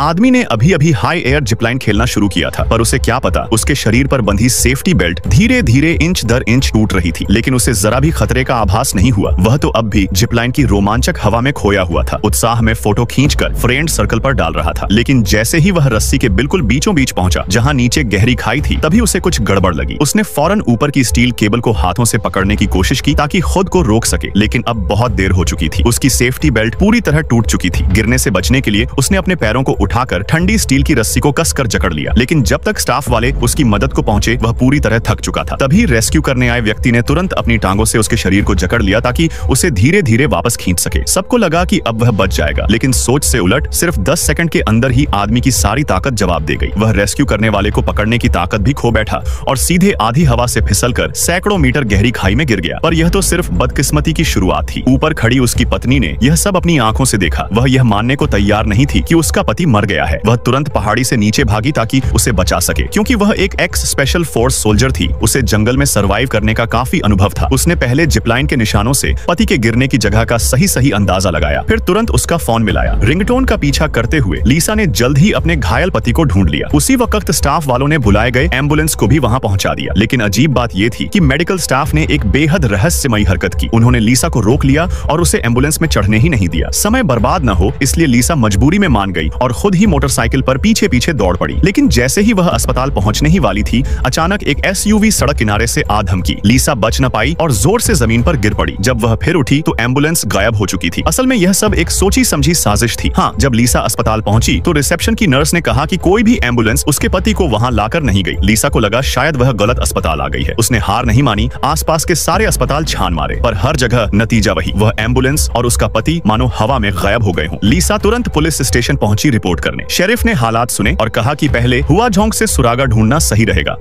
आदमी ने अभी अभी हाई एयर जिपलाइन खेलना शुरू किया था, पर उसे क्या पता उसके शरीर पर बंधी सेफ्टी बेल्ट धीरे धीरे इंच दर इंच टूट रही थी। लेकिन उसे जरा भी खतरे का आभास नहीं हुआ। वह तो अब भी जिपलाइन की रोमांचक हवा में खोया हुआ था, उत्साह में फोटो खींचकर फ्रेंड सर्कल पर डाल रहा था। लेकिन जैसे ही वह रस्सी के बिल्कुल बीचों बीच पहुंचा, जहां नीचे गहरी खाई थी, तभी उसे कुछ गड़बड़ लगी। उसने फौरन ऊपर की स्टील केबल को हाथों से पकड़ने की कोशिश की ताकि खुद को रोक सके, लेकिन अब बहुत देर हो चुकी थी। उसकी सेफ्टी बेल्ट पूरी तरह टूट चुकी थी। गिरने से बचने के लिए उसने अपने पैरों को उठाकर ठंडी स्टील की रस्सी को कसकर जकड़ लिया, लेकिन जब तक स्टाफ वाले उसकी मदद को पहुंचे वह पूरी तरह थक चुका था। तभी रेस्क्यू करने आए व्यक्ति ने तुरंत अपनी टांगों से उसके शरीर को जकड़ लिया ताकि उसे धीरे धीरे वापस खींच सके। सबको लगा कि अब वह बच जाएगा, लेकिन सोच से उलट सिर्फ 10 सेकंड के अंदर ही आदमी की सारी ताकत जवाब दे गई। वह रेस्क्यू करने वाले को पकड़ने की ताकत भी खो बैठा और सीधे आधी हवा से फिसलकर सैकड़ों मीटर गहरी खाई में गिर गया। पर यह तो सिर्फ बदकिस्मती की शुरुआत थी। ऊपर खड़ी उसकी पत्नी ने यह सब अपनी आंखों से देखा। वह यह मानने को तैयार नहीं थी कि उसका पति मर गया है। वह तुरंत पहाड़ी से नीचे भागी ताकि उसे बचा सके, क्योंकि वह एक एक्स स्पेशल फोर्स सोल्जर थी। उसे जंगल में सरवाइव करने का काफी अनुभव था। उसने पहले जिपलाइन के निशानों से पति के गिरने की जगह का सही अंदाजा लगाया, फिर तुरंत उसका फोन मिलाया। रिंगटोन का पीछा करते हुए लीसा ने जल्द ही अपने घायल पति को ढूंढ लिया। उसी वक्त स्टाफ वालों ने बुलाए गए एम्बुलेंस को भी वहां पहुंचा दिया। लेकिन अजीब बात यह थी कि मेडिकल स्टाफ ने एक बेहद रहस्यमयी हरकत की। उन्होंने लीसा को रोक लिया और उसे एम्बुलेंस में चढ़ने ही नहीं दिया। समय बर्बाद न हो इसलिए लीसा मजबूरी में मान गई और खुद ही मोटरसाइकिल पर पीछे पीछे दौड़ पड़ी। लेकिन जैसे ही वह अस्पताल पहुंचने ही वाली थी, अचानक एक एसयूवी सड़क किनारे से आ धमकी। लीसा बच न पाई और जोर से जमीन पर गिर पड़ी। जब वह फिर उठी तो एम्बुलेंस गायब हो चुकी थी। असल में यह सब एक सोची समझी साजिश थी। हाँ, जब लीसा अस्पताल पहुंची तो रिसेप्शन की नर्स ने कहा कि कोई भी एम्बुलेंस उसके पति को वहां लाकर नहीं गई। लीसा को लगा शायद वह गलत अस्पताल आ गई है। उसने हार नहीं मानी, आसपास के सारे अस्पताल छान मारे, पर हर जगह नतीजा वही। वह एम्बुलेंस और उसका पति मानो हवा में गायब हो गए हों। लीसा तुरंत पुलिस स्टेशन पहुंची रिपोर्ट करने। शेरिफ ने हालात सुने और कहा कि पहले हुआ झोंक से सुरागा ढूंढना सही रहेगा।